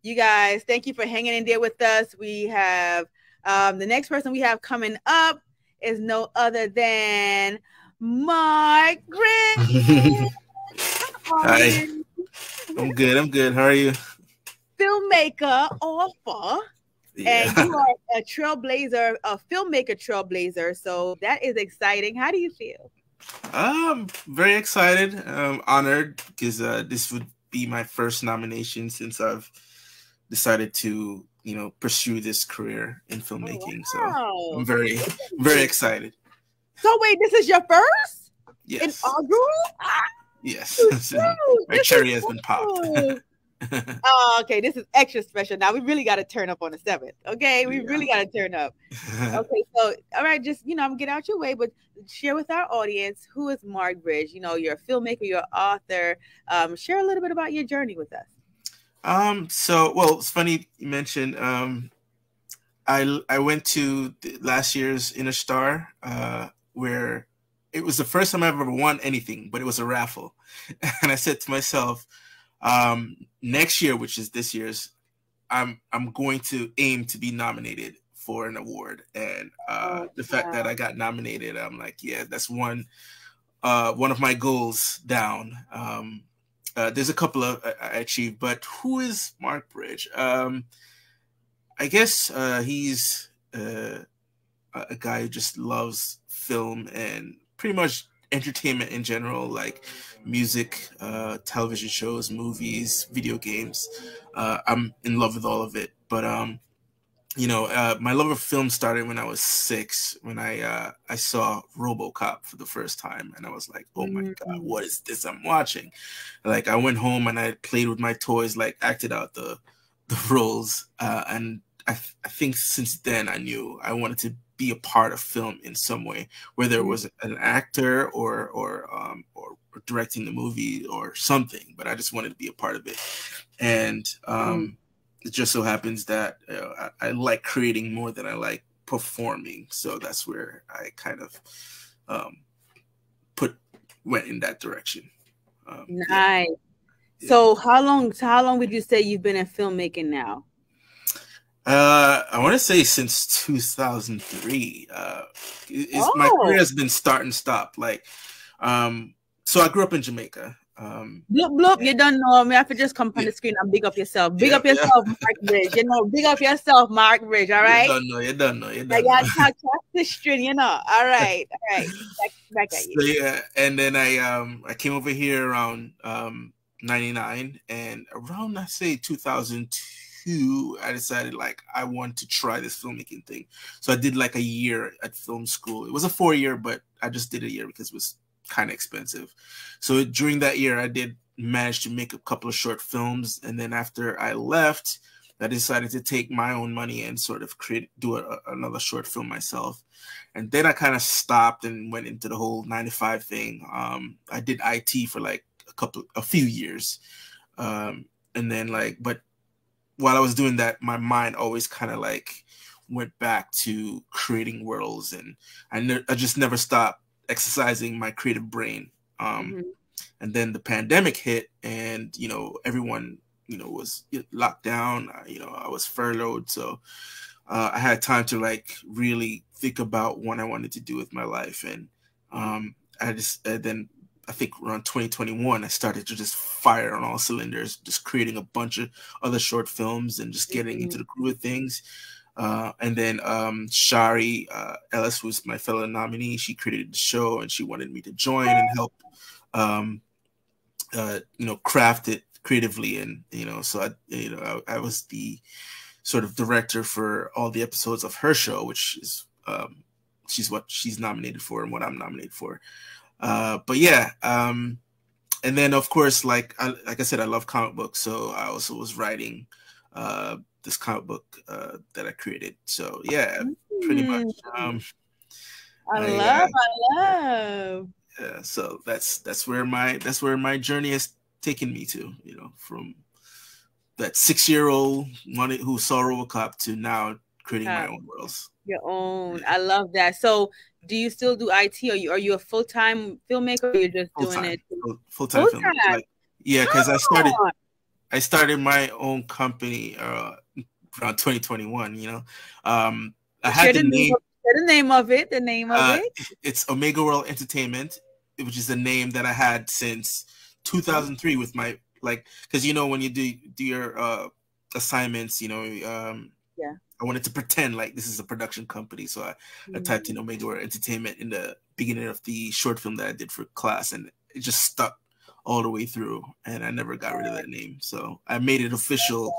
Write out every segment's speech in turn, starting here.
You guys, thank you for hanging in there with us. We have the next person we have coming up is no other than Mark Gray. Hi, I'm good. I'm good. How are you? Filmmaker, author, Yeah, and you are a trailblazer, a filmmaker trailblazer. So that is exciting. How do you feel? I'm very excited. Honored because this would be my first nomination since I've decided to, pursue this career in Oh, filmmaking. So I'm wow. very excited. So wait, this is your first in Yes, our group? Ah, yes. My this is cherry has been popped. cool. Oh, okay, this is extra special. Now we really got to turn up on the 7th. Okay, we Yeah. really got to turn up. Okay, so all right, just I'm gonna get out your way, but share with our audience who is Mark Bridge. You're a filmmaker, you're an author. Share a little bit about your journey with us. Well, it's funny you mentioned. I went to last year's InnaStar, where it was the first time I've ever won anything, but it was a raffle, and I said to myself, next year, which is this year's, I'm going to aim to be nominated for an award, and Oh, the fact that wow. I got nominated, I'm like, yeah, that's one of my goals down. There's a couple of I achieved, but who is Mark Bridge? I guess he's a guy who just loves film and pretty much entertainment in general, like music, television shows, movies, video games. I'm in love with all of it. But my love of film started when I was 6, when I saw RoboCop for the first time, and I was like, "Oh my God, Mm. what is this I'm watching?" Like I went home and I played with my toys, like acted out the roles, and I think since then I knew I wanted to be a part of film in some way, whether it was an actor or directing the movie or something. But I just wanted to be a part of it, and it just so happens that I like creating more than I like performing. So that's where I kind of um, went in that direction. Nice. Yeah. So how long would you say you've been in filmmaking now? I want to say since 2003. My career Oh, has been start and stop. So I grew up in Jamaica. bloop bloop, you don't know me. I have to just come on Yeah, the screen and big up yourself. Big yeah, up yeah. yourself, Mark Bridge. Big up yourself, Mark Bridge. All You right. don't know. You don't know. You I don't know. got talk the string. All right, all right. Back at you. So yeah, and then I came over here around 99, and around I say 2002 I decided like I want to try this filmmaking thing. So I did like a year at film school. It was a 4 year, but I just did a year because it was kind of expensive. So during that year I did manage to make a couple of short films, and then after I left I decided to take my own money and sort of do another short film myself. And then I kind of stopped and went into the whole 9 to 5 thing. I did IT for like a few years. And then but while I was doing that, my mind always kind of like went back to creating worlds, and I just never stopped exercising my creative brain. And then the pandemic hit, and everyone was locked down. I was furloughed, so I had time to like really think about what I wanted to do with my life. And then I think around 2021 I started to just fire on all cylinders, just creating a bunch of other short films and just getting into the groove of things. And then Shari Ellis, who's my fellow nominee, she created the show and she wanted me to join and help craft it creatively. And so I was the sort of director for all the episodes of her show, which is what she's nominated for and what I'm nominated for. But yeah, and then of course, like I said, I love comic books, so I also was writing this comic book that I created. So yeah, pretty much. I I love. So that's where my journey has taken me to. From that 6-year-old who saw RoboCop to now creating my own worlds. Your own. I love that. So do you still do IT? Are you a full-time filmmaker, or you're just doing it Full-time filmmaker. Like, yeah, because I started. I started my own company around 2021. I had the name. The name of it. The name of it. It's Omega World Entertainment, which is the name that I had since 2003 with my because when you do your assignments, Yeah. I wanted to pretend like this is a production company, so I typed in Omega World Entertainment in the beginning of the short film that I did for class, and it just stuck all the way through, and I never got rid of that name. So I made it official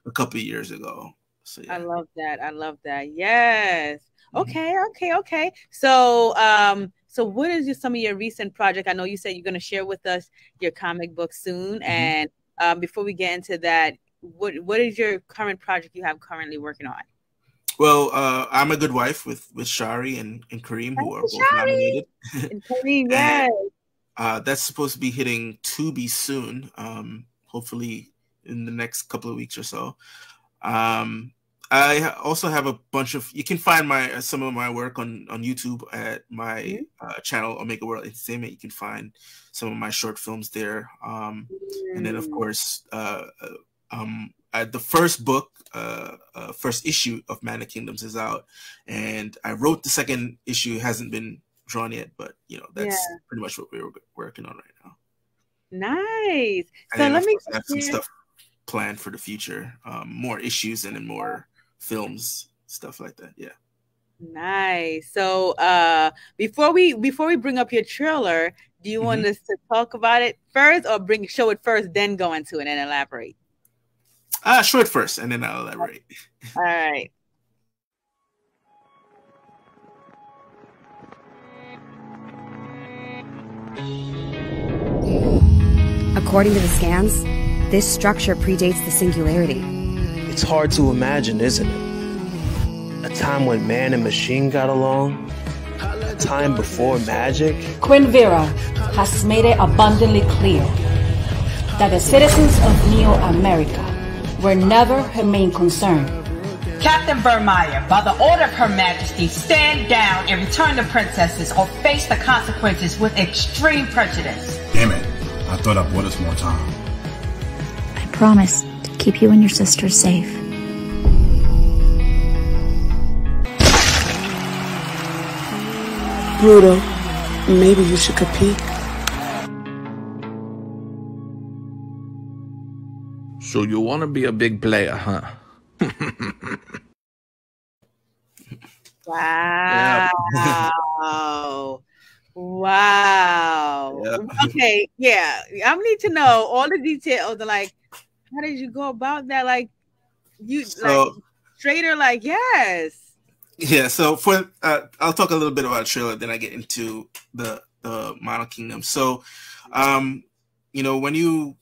a couple of years ago. So yeah. I love that. I love that. Yes. Okay. Okay. So, so what is some of your recent project? I know you said you're going to share with us your comic book soon, and before we get into that, what is your current project you have currently working on? Well, I'm a Good Wife with Shari and Kareem, who are both nominated. And Kareem, yes. That's supposed to be hitting Tubi soon, hopefully in the next couple of weeks or so. I also have a bunch of. You can find some of my work on YouTube at my channel Omega World Entertainment. You can find some of my short films there, and then of course, the first book, first issue of Man of Kingdoms is out, and I wrote the second issue. It hasn't been drawn yet, but that's pretty much what we're working on right now. Nice. And so let me have some stuff planned for the future, more issues and then more films, stuff like that. Yeah. Nice. So before we bring up your trailer, do you want us to talk about it first, or show it first, then go into it and elaborate? Show it first and then I'll elaborate. All right. According to the scans, this structure predates the singularity. It's hard to imagine, isn't it? A time when man and machine got along? A time before magic? Quinvera has made it abundantly clear that the citizens of Neo America were never her main concern. Captain Vermeyer, by the order of Her Majesty, stand down and return the princesses or face the consequences with extreme prejudice. Damn it. I thought I bought us more time. I promise to keep you and your sister safe. Pluto, maybe you should compete. So you want to be a big player, huh? Wow. Wow. Yep. Okay, yeah. I need to know all the details. Like, how did you go about that? Like, straighter, yes. Yeah, so I'll talk a little bit about the trailer, then I get into the Model Kingdom. So, when you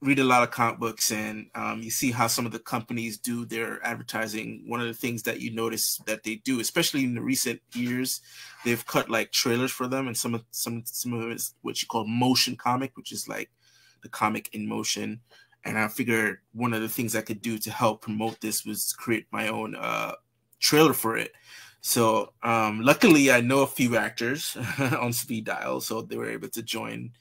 read a lot of comic books and you see how some of the companies do their advertising, one of the things that you notice that they do, especially in the recent years, they've cut trailers for them, and some of it is what you call motion comic, which is like the comic in motion. And I figured one of the things I could do to help promote this was create my own trailer for it. So luckily I know a few actors on speed dial, so they were able to join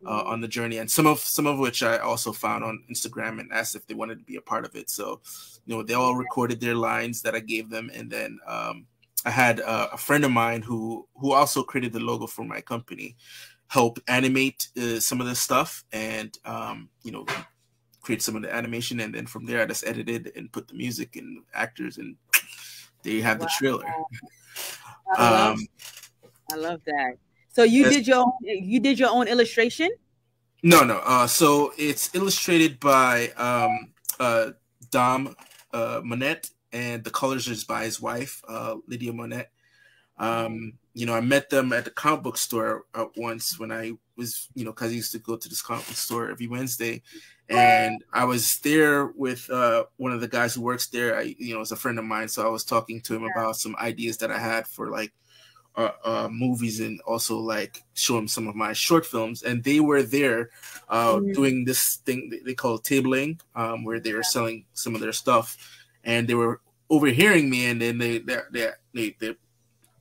on the journey, and some of which I also found on Instagram and asked if they wanted to be a part of it. So, they all recorded their lines that I gave them, and then I had a friend of mine who also created the logo for my company help animate some of the stuff, and create some of the animation, and then from there I just edited and put the music and actors, and there you have the trailer. I love that. So you did your own illustration? No. So it's illustrated by Dom Monette, and the colors is by his wife, Lydia Monette. I met them at the comic book store once when I was, because I used to go to this comic book store every Wednesday, and I was there with one of the guys who works there. It's a friend of mine, so I was talking to him about some ideas that I had for movies, and also show him some of my short films. And they were there doing this thing they call tabling, where they were selling some of their stuff, and they were overhearing me, and then they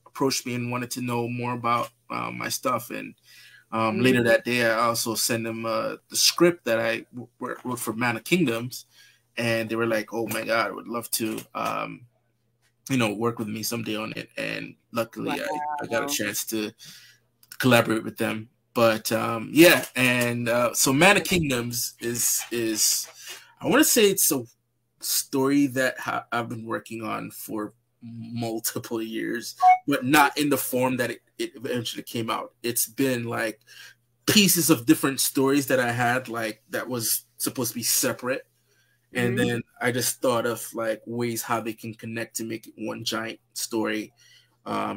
approached me and wanted to know more about my stuff. And Later that day, I also sent them the script that I wrote for Man of Kingdoms, and they were like, "Oh my God, I would love to, work with me someday on it." And luckily, I got a chance to collaborate with them. But yeah, and so Man of Kingdoms is I want to say it's a story that I've been working on for multiple years, but not in the form that it eventually came out. It's been like pieces of different stories that I had, like that was supposed to be separate, and then I just thought of like ways how they can connect to make it one giant story.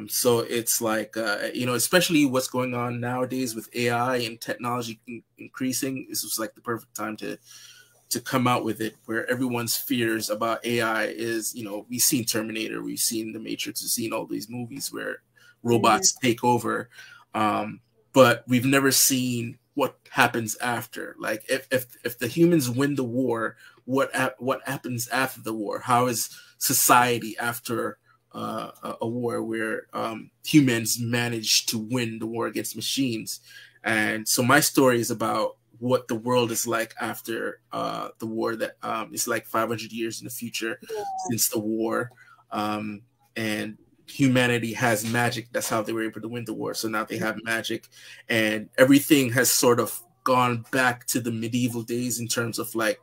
So it's like especially what's going on nowadays with AI and technology increasing, this was like the perfect time to come out with it, where everyone's fears about AI is, we've seen Terminator, we've seen The Matrix, we've seen all these movies where robots take over, but we've never seen what happens after. Like if the humans win the war, what happens after the war? How is society after a war where humans manage to win the war against machines? And so my story is about what the world is like after the war, that is like 500 years in the future since the war, and humanity has magic. That's how they were able to win the war. So now they have magic, and everything has sort of gone back to the medieval days in terms of like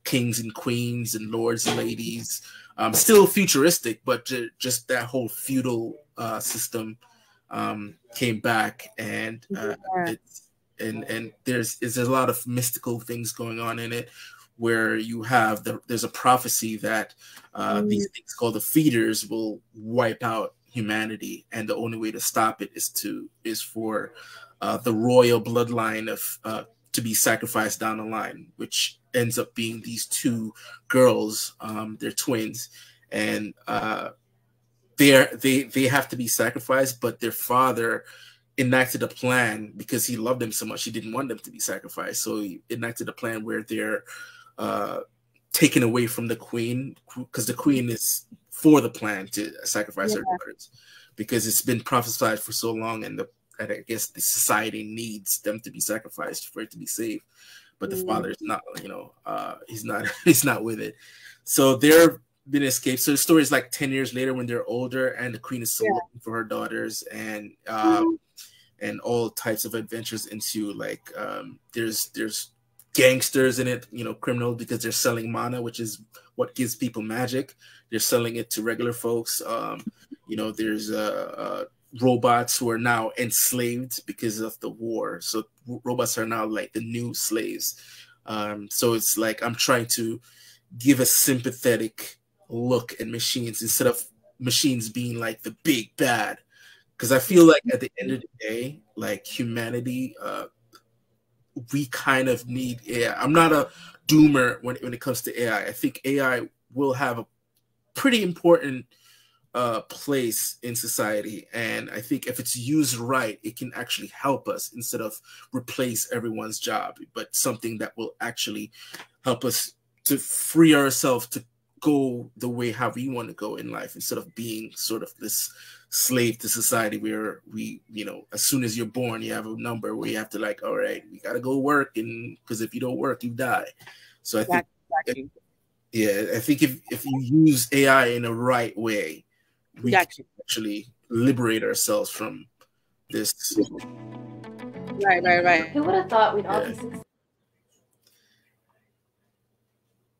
kings and queens and lords and ladies. Still futuristic, but just that whole feudal system came back, and and there's a lot of mystical things going on in it, where you have there's a prophecy that these things called the feeders will wipe out humanity, and the only way to stop it is for the royal bloodline of to be sacrificed down the line, which ends up being these two girls. They're twins, and they have to be sacrificed, but their father enacted a plan because he loved them so much. He didn't want them to be sacrificed, so he enacted a plan where they're taken away from the queen, because the queen is for the plan to sacrifice her daughters, because it's been prophesied for so long, and I guess the society needs them to be sacrificed for it to be safe. But the father is not, he's not with it. So they're been escaped. So the story is like 10 years later when they're older, and the queen is still looking for her daughters, and all types of adventures into like there's gangsters in it, criminals, because they're selling mana, which is what gives people magic. They're selling it to regular folks. There's robots who are now enslaved because of the war. So robots are now like the new slaves. So it's like I'm trying to give a sympathetic look at machines instead of machines being like the big bad. Because I feel like at the end of the day, like humanity, we kind of need AI. I'm not a doomer when it comes to AI. I think AI will have a pretty important place in society, and I think if it's used right, it can actually help us instead of replace everyone's job, but something that will actually help us to free ourselves to go the way how we want to go in life, instead of being sort of this slave to society where we, as soon as you're born, you have a number where you have to like, all right, we got to go work, and because if you don't work, you die. So I think, I think if you use AI in a right way, we can actually liberate ourselves from this. Right. Who would have thought we'd all be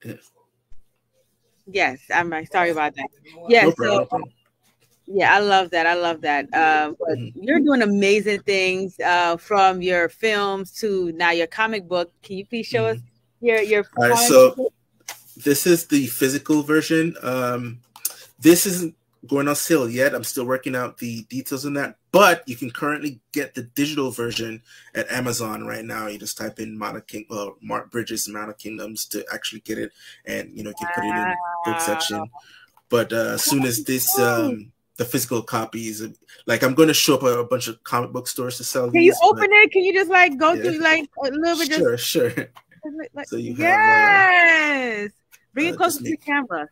successful? Yes, I'm right. Sorry about that. Yes, no problem. Yeah, I love that. But you're doing amazing things from your films to now your comic book. Can you please show us your all right, so this is the physical version. This isn't going on sale yet. I'm still working out the details on that, but you can currently get the digital version at Amazon right now. You just type in Mark Bridges Mana Kingdoms to actually get it, and you can put it in the book section. But as soon as this the physical copies, like I'm going to show up at a bunch of comic book stores to sell. Can you open it? Can you just like go through like a little bit? Sure. So you have bring it closer to the camera.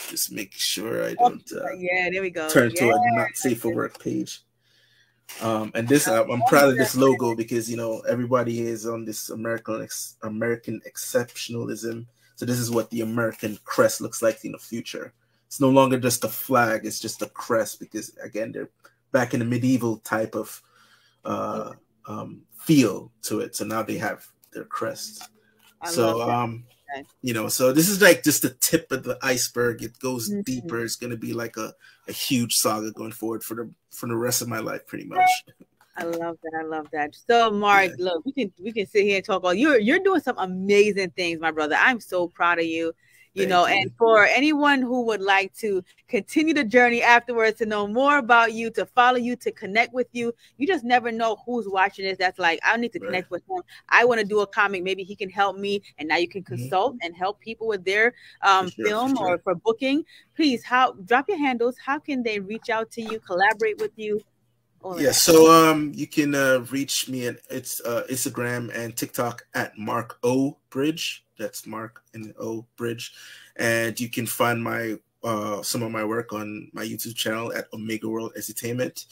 Just make sure I don't there we go. turn to a not safe for work page. And this, I'm proud of this logo because, you know, everybody is on this American exceptionalism. So this is what the American crest looks like in the future. It's no longer just a flag; it's just a crest because, again, they're back in the medieval type of feel to it. So now they have their crest. You know, so this is like just the tip of the iceberg. It goes deeper. It's going to be like a huge saga going forward for the rest of my life, pretty much. I love that. I love that. So, Mark, look, we can sit here and talk all. You're doing some amazing things, my brother. I'm so proud of you. You know, and for anyone who would like to continue the journey afterwards, to know more about you, to follow you, to connect with you, you just never know who's watching this. That's like, I need to connect with him. I want to do a comic. Maybe he can help me. And now you can consult and help people with their film or for booking. Please, drop your handles. How can they reach out to you, collaborate with you? So you can reach me at Instagram and TikTok at Mark O Bridge. That's Mark and O Bridge, and you can find my some of my work on my YouTube channel at Omega World Entertainment.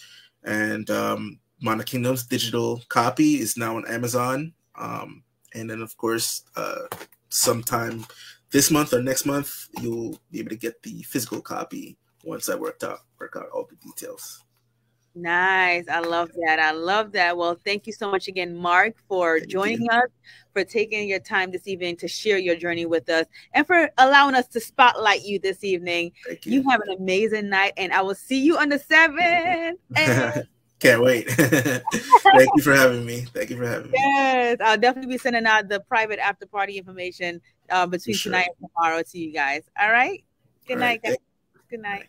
And Mana Kingdom's digital copy is now on Amazon. And then, of course, sometime this month or next month, you'll be able to get the physical copy once I work out all the details. Nice. I love that. I love that. Well, thank you so much again, Mark, for joining us, for taking your time this evening to share your journey with us, and for allowing us to spotlight you this evening. You have an amazing night, and I will see you on the 7th. Can't wait. Thank you for having me. Thank you for having me. Yes, I'll definitely be sending out the private after party information between tonight and tomorrow to you guys. All right. Good night, guys. Good night.